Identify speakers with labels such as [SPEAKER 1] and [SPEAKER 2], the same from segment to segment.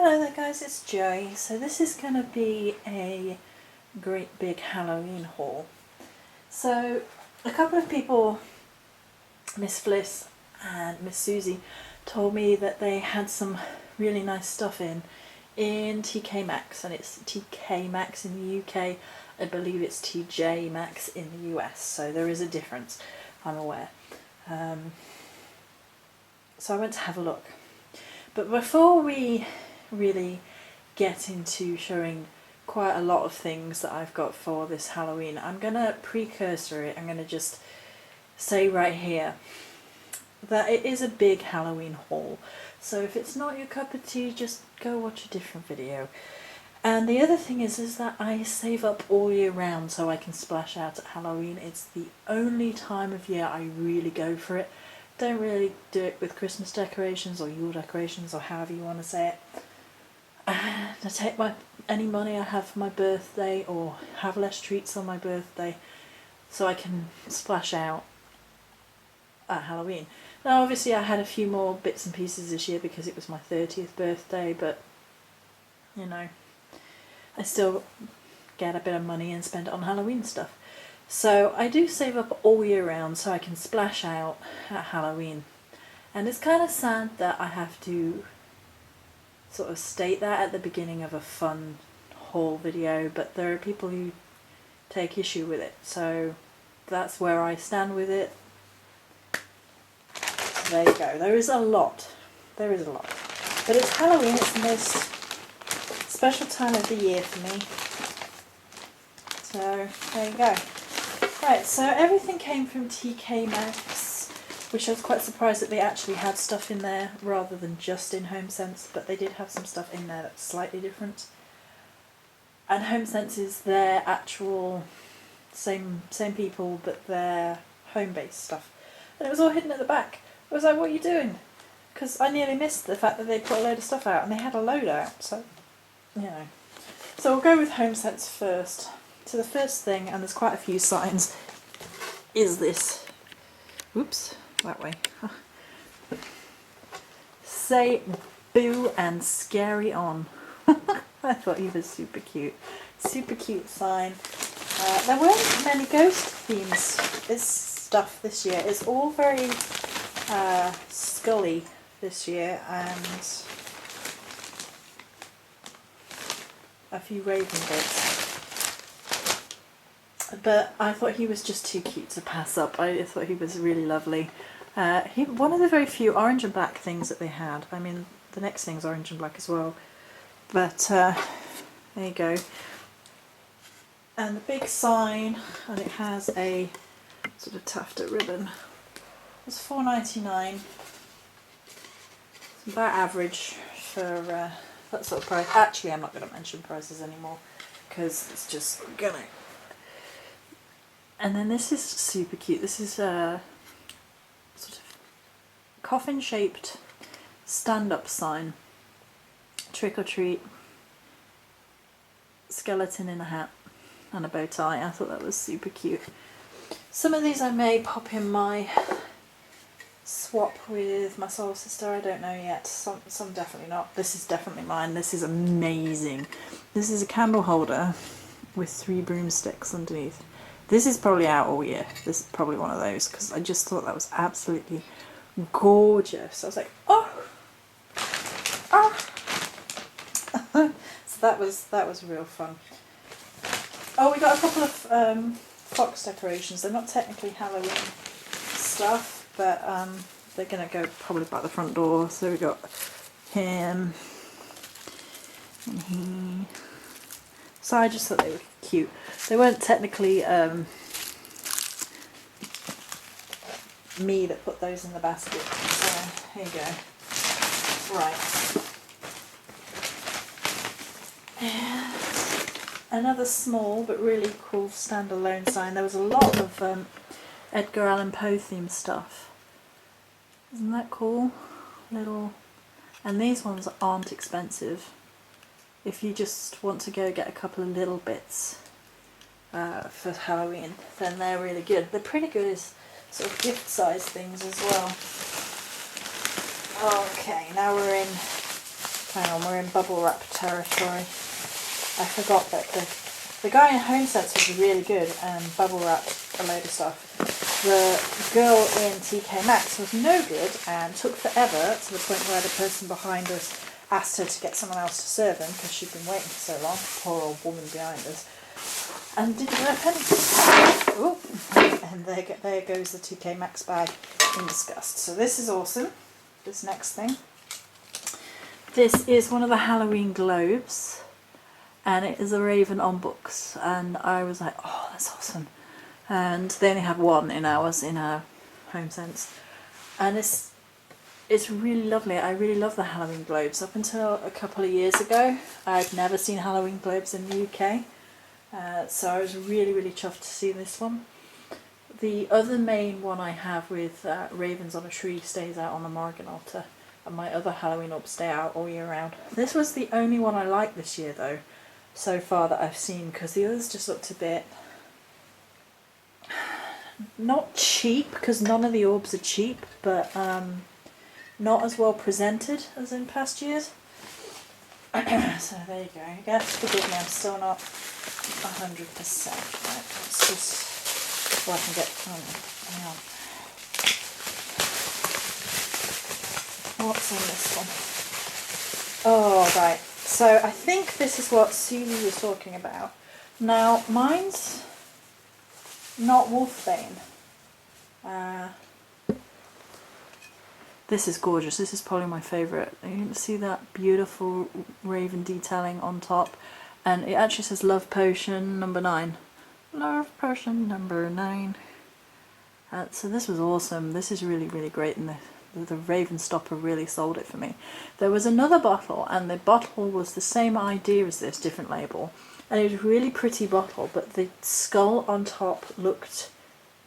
[SPEAKER 1] Hello there guys, it's Joy. So this is going to be a great big Halloween haul. So a couple of people, Miss Fliss and Miss Susie, told me that they had some really nice stuff in TK Maxx, and it's TK Maxx in the UK. I believe it's TJ Maxx in the US, so there is a difference, I'm aware. So I went to have a look. But before we really get into showing quite a lot of things that I've got for this Halloween, I'm going to precursor it. I'm going to just say right here that it is a big Halloween haul. So if it's not your cup of tea, just go watch a different video. And the other thing is that I save up all year round so I can splash out at Halloween. It's the only time of year I really go for it. Don't really do it with Christmas decorations or Yule decorations or however you want to say it. And I take any money I have for my birthday or have less treats on my birthday so I can splash out at Halloween. Now obviously I had a few more bits and pieces this year because it was my 30th birthday, but you know, I still get a bit of money and spend it on Halloween stuff. So I do save up all year round so I can splash out at Halloween. And it's kind of sad that I have to sort of state that at the beginning of a fun haul video, but there are people who take issue with it. So that's where I stand with it. There you go. There is a lot. There is a lot. But it's Halloween. It's the most special time of the year for me. So there you go. Right, so everything came from TK Maxx, which I was quite surprised that they actually had stuff in there rather than just in HomeSense, but they did have some stuff in there that's slightly different. And HomeSense is their actual same people, but their home-based stuff. And it was all hidden at the back. I was like, what are you doing? Because I nearly missed the fact that they put a load of stuff out, and they had a load out, so, you know. So we'll go with HomeSense first. So the first thing, and there's quite a few signs, is this. Oops, that way. Say boo and scary on. I thought he was super cute. Super cute sign. There weren't many ghost themes this year. It's all very scully this year, and a few raven bits. But I thought he was just too cute to pass up. I thought he was really lovely. One of the very few orange and black things that they had. I mean, the next thing's orange and black as well. But there you go. And the big sign, and it has a sort of taffeta ribbon. It's $4.99. It's about average for that sort of price. Actually, I'm not going to mention prices anymore because it's just gonna. And then this is super cute. This is a sort of coffin-shaped stand-up sign. Trick or treat. Skeleton in a hat and a bow tie. I thought that was super cute. Some of these I may pop in my swap with my soul sister. I don't know yet. Some definitely not. This is definitely mine. This is amazing. This is a candle holder with 3 broomsticks underneath. This is probably out all year. This is probably one of those because I just thought that was absolutely gorgeous. I was like, oh, so that was real fun. Oh, we got a couple of fox decorations. They're not technically Halloween stuff, but they're gonna go probably by the front door. So we got him and he. So I just thought they were cute. They weren't technically me that put those in the basket. So here you go. Right. And another small but really cool standalone sign. There was a lot of Edgar Allan Poe themed stuff. Isn't that cool? Little. And these ones aren't expensive. If you just want to go get a couple of little bits for Halloween, then they're really good. They're pretty good as sort of gift size things as well. Okay, now we're in Hang on, we're in bubble wrap territory. I forgot that the guy in HomeSense was really good and bubble wrapped a load of stuff. The girl in TK Maxx was no good and took forever, to the point where the person behind us asked her to get someone else to serve them because she'd been waiting for so long. Poor old woman behind us. And didn't get a penny. Ooh. And there goes the TK Maxx bag in disgust. So this is awesome. This next thing. This is one of the Halloween globes. And it is a raven on books. And I was like, oh, that's awesome. And they only have one in ours, in our HomeSense. And it's really lovely. I really love the Halloween globes. Up until a couple of years ago, I'd never seen Halloween globes in the UK. So I was really, really chuffed to see this one. The other main one I have with ravens on a tree stays out on the Morrigan altar. And my other Halloween orbs stay out all year round. This was the only one I liked this year though, so far that I've seen, because the others just looked a bit... not cheap, because none of the orbs are cheap, but not as well presented as in past years. So there you go. You have to forgive me, I'm still not 100%. Right, let's just... well, I can get... hang on. What's in this one? Oh, right. So I think this is what Susie was talking about. Now, mine's not wolfbane. This is gorgeous. This is probably my favourite. You can see that beautiful raven detailing on top. And it actually says Love Potion number 9. Love Potion number 9. So this was awesome. This is really, really great. And the Raven Stopper really sold it for me. There was another bottle, and the bottle was the same idea as this, different label. And it was a really pretty bottle, but the skull on top looked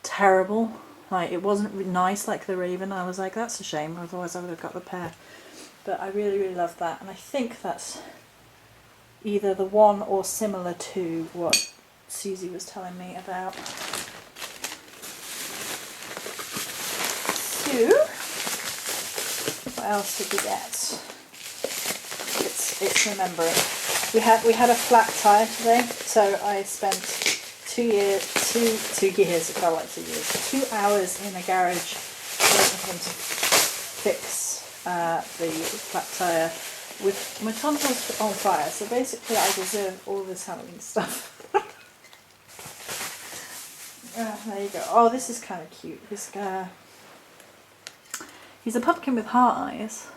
[SPEAKER 1] terrible. Like, it wasn't nice like the Raven. I was like, that's a shame, otherwise I would have got the pair. But I really, really loved that, and I think that's either the one or similar to what Susie was telling me about. So, what else did we get? It's remembering. We had a flat tire today, so I spent 2 years, it felt like 2 years, 2 hours in a garage waiting for him to fix the flat tire with my tonsils on fire. So basically I deserve all this Halloween stuff. There you go. Oh, this is kind of cute. This guy, he's a pumpkin with heart eyes.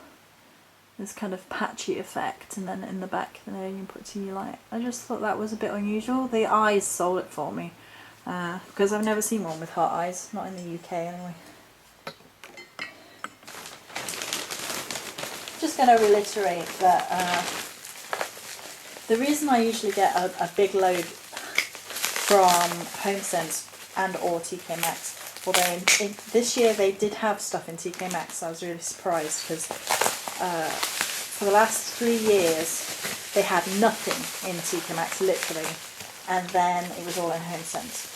[SPEAKER 1] This kind of patchy effect, and then in the back there you can put tea light. I just thought that was a bit unusual. The eyes sold it for me, because I've never seen one with heart eyes, not in the UK anyway. Just going to reiterate that the reason I usually get a big load from HomeSense and or TK Maxx, although in this year they did have stuff in TK Maxx, so I was really surprised, because for the last 3 years they had nothing in TK Maxx, literally, and then it was all in HomeSense.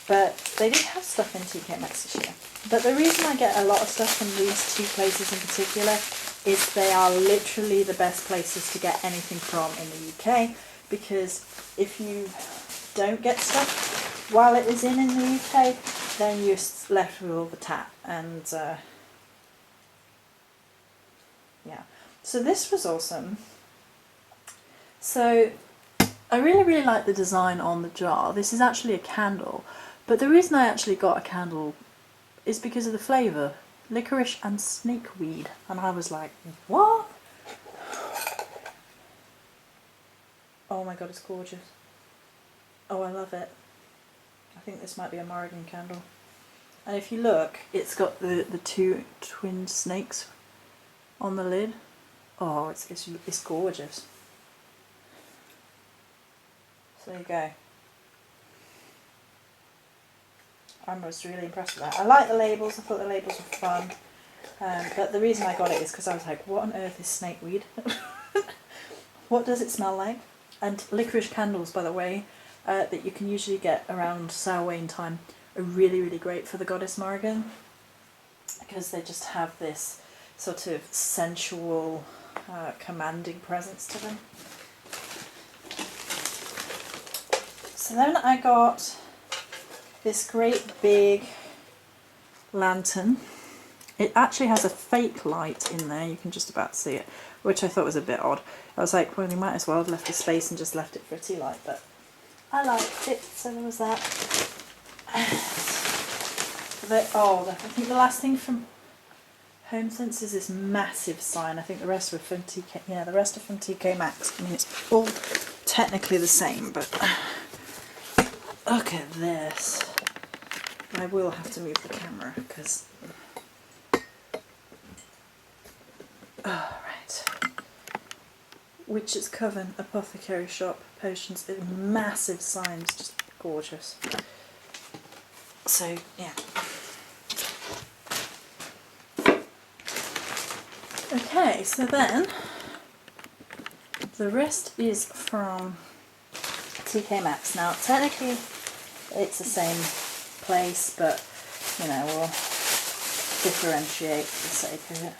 [SPEAKER 1] But they did have stuff in TK Maxx this year. But the reason I get a lot of stuff from these two places in particular is they are literally the best places to get anything from in the UK, because if you don't get stuff while it is in the UK, then you're left with all the tap, and yeah. So this was awesome. So I really, really like the design on the jar. This is actually a candle, but the reason I actually got a candle is because of the flavour. Licorice and snakeweed. And I was like, what? Oh my god, it's gorgeous. Oh, I love it. I think this might be a Morrigan candle. And if you look, it's got the two twin snakes on the lid. Oh, it's gorgeous. So there you go. I was really impressed with that. I like the labels, I thought the labels were fun. But the reason I got it is because I was like, what on earth is snakeweed? What does it smell like? And licorice candles, by the way, that you can usually get around Samhain time, are really, really great for the goddess Morrigan, because they just have this sort of sensual commanding presence to them. So then I got this great big lantern. It actually has a fake light in there, you can just about see it, which I thought was a bit odd. I was like, well, you might as well have left the space and just left it for a tea light, but I liked it, so there was that. I think the last thing from HomeSense is this massive sign. I think the rest were from TK. Yeah, the rest are from TK Maxx. I mean, it's all technically the same, but look at this. I will have to move the camera because. Right. Witch's Coven, apothecary shop, potions, massive signs, just gorgeous. So yeah. Okay, so then the rest is from TK Maxx. Now technically it's the same place, but you know, we'll differentiate for the sake of it.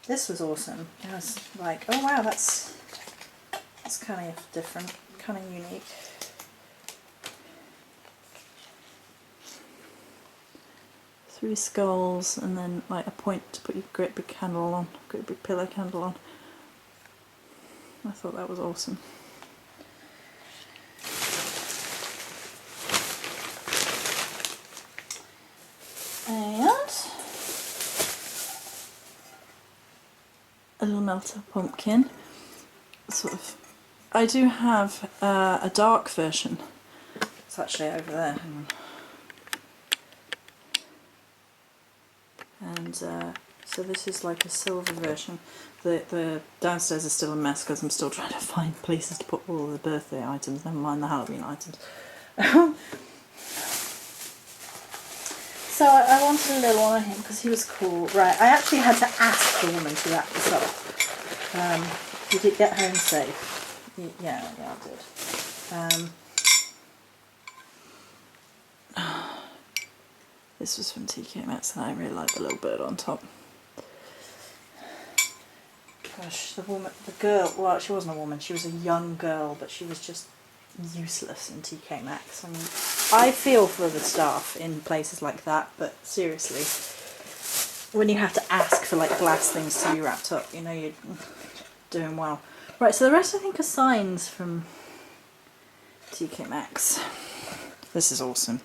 [SPEAKER 1] This was awesome. I was like, oh wow, that's kind of different, kind of unique. Three skulls and then like a point to put your great big candle on, great big pillar candle on. I thought that was awesome. And a little melted pumpkin. Sort of. I do have a dark version. It's actually over there. Hang on. And so this is like a silver version. The downstairs is still a mess because I'm still trying to find places to put all the birthday items, never mind the Halloween items. So I wanted a little one of him because he was cool. Right, I actually had to ask the woman to wrap this up. Did it get home safe? Yeah, I did. This was from TK Maxx and I really like the little bird on top. Gosh, the girl, well, she wasn't a woman, she was a young girl, but she was just useless in TK Maxx. I mean, I feel for the staff in places like that, but seriously, when you have to ask for like glass things to be wrapped up, you know, you're doing well. Right, so the rest I think are signs from TK Maxx. This is awesome.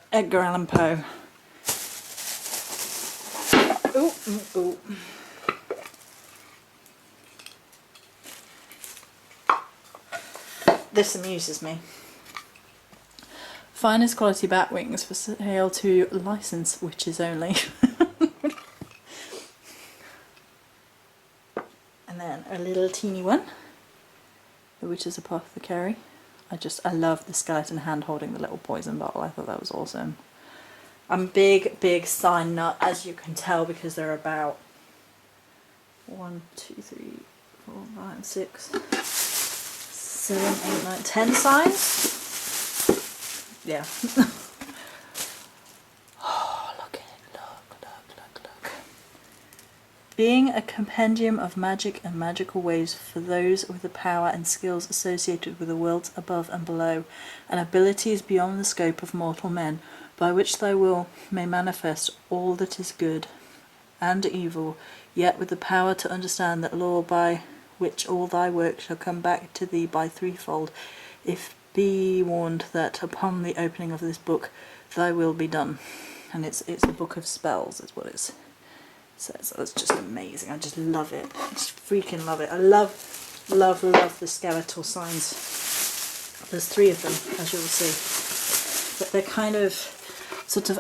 [SPEAKER 1] Edgar Allan Poe. Ooh, ooh, ooh. This amuses me. Finest quality bat wings for sale to licensed witches only. And then a little teeny one. The Witch's Apothecary. I love the skeleton hand holding the little poison bottle. I thought that was awesome. I'm big sign nut, as you can tell, because there are about 1, 2, 3, 4, 5, 6, 7, 8, 9, 10 signs. Yeah. Oh, look at it. Look. Being a compendium of magic and magical ways for those with the power and skills associated with the worlds above and below, and abilities beyond the scope of mortal men, by which thy will may manifest all that is good and evil, yet with the power to understand that law by which all thy work shall come back to thee by threefold, if be warned that upon the opening of this book thy will be done. And it's the book of spells is what it says. It's just amazing. I just love it. I just freaking love it. I love the skeletal signs. There's 3 of them, as you'll see. But they're kind of sort of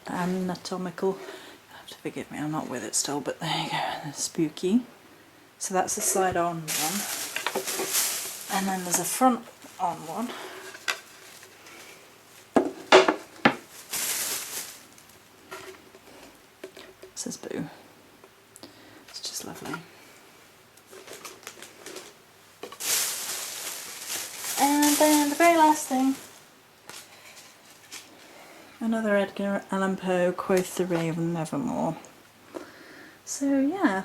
[SPEAKER 1] anatomical. You have to forgive me, I'm not with it still, but there you go. They're spooky. So that's the side on one. And then there's a front on one. This is Boo. It's just lovely. And then the very last thing. Another Edgar Allan Poe, Quoth the Raven Nevermore. So yeah,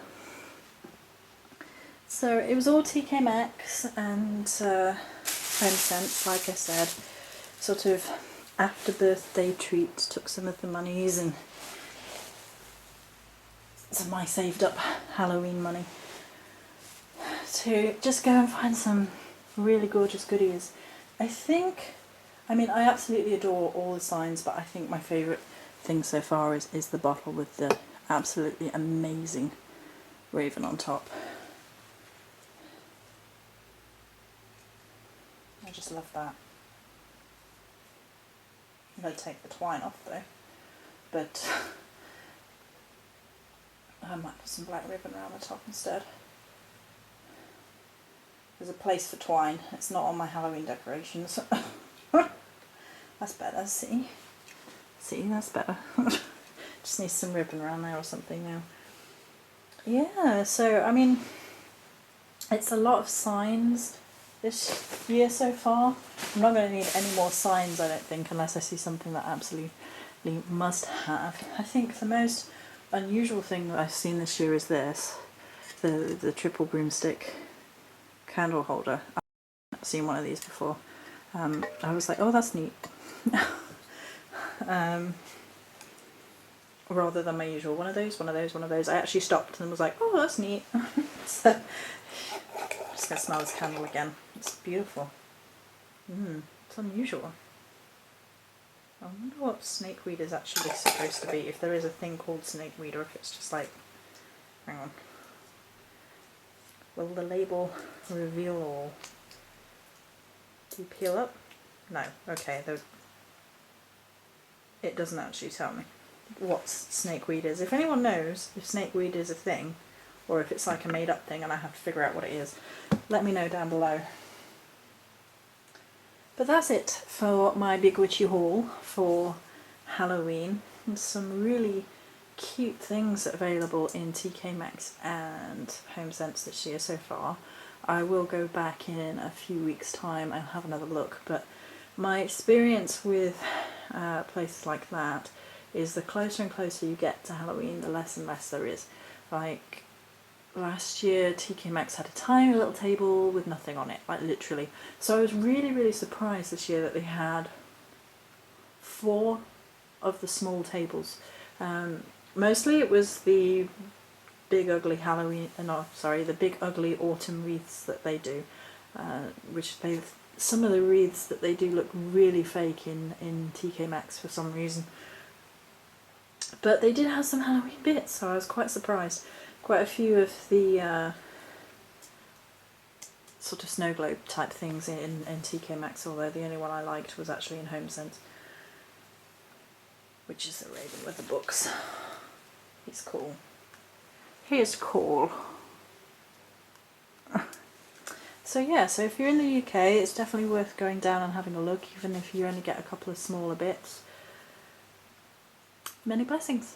[SPEAKER 1] so it was all TK Maxx and HomeSense, like I said, sort of after birthday treats, took some of the monies and some of my saved up Halloween money to just go and find some really gorgeous goodies. I mean, I absolutely adore all the signs, but I think my favourite thing so far is the bottle with the absolutely amazing raven on top. I just love that. I'm going to take the twine off though, but I might put some black ribbon around the top instead. There's a place for twine. It's not on my Halloween decorations. That's better, see? See, that's better. Just need some ribbon around there or something now. Yeah, so, I mean, it's a lot of signs this year so far. I'm not going to need any more signs, I don't think, unless I see something that absolutely must have. I think the most unusual thing that I've seen this year is this. The triple broomstick candle holder. I've seen one of these before. I was like, oh, that's neat. Rather than my usual one of those. I actually stopped and was like, oh, that's neat. So, I'm just going to smell this candle again. It's beautiful. It's unusual. I wonder what snakeweed is actually supposed to be, if there is a thing called snakeweed, or if it's just like, hang on. Will the label reveal all? Do you peel up? No. Okay, it doesn't actually tell me what snakeweed is. If anyone knows if snakeweed is a thing, or if it's like a made up thing and I have to figure out what it is, let me know down below. But that's it for my big witchy haul for Halloween. There's some really cute things available in TK Maxx and HomeSense this year so far. I will go back in a few weeks' time and have another look, but my experience with places like that is the closer and closer you get to Halloween, the less and less there is. Like last year, TK Maxx had a tiny little table with nothing on it, like literally. So I was really, really surprised this year that they had 4 of the small tables. Mostly it was the big ugly the big ugly autumn wreaths that they do, some of the wreaths that they do look really fake in TK Maxx for some reason. But they did have some Halloween bits, so I was quite surprised. Quite a few of the sort of snow globe type things in TK Maxx, although the only one I liked was actually in HomeSense, which is the raven with the books. He's cool. He is cool. So yeah, so if you're in the UK, it's definitely worth going down and having a look, even if you only get a couple of smaller bits. Many blessings.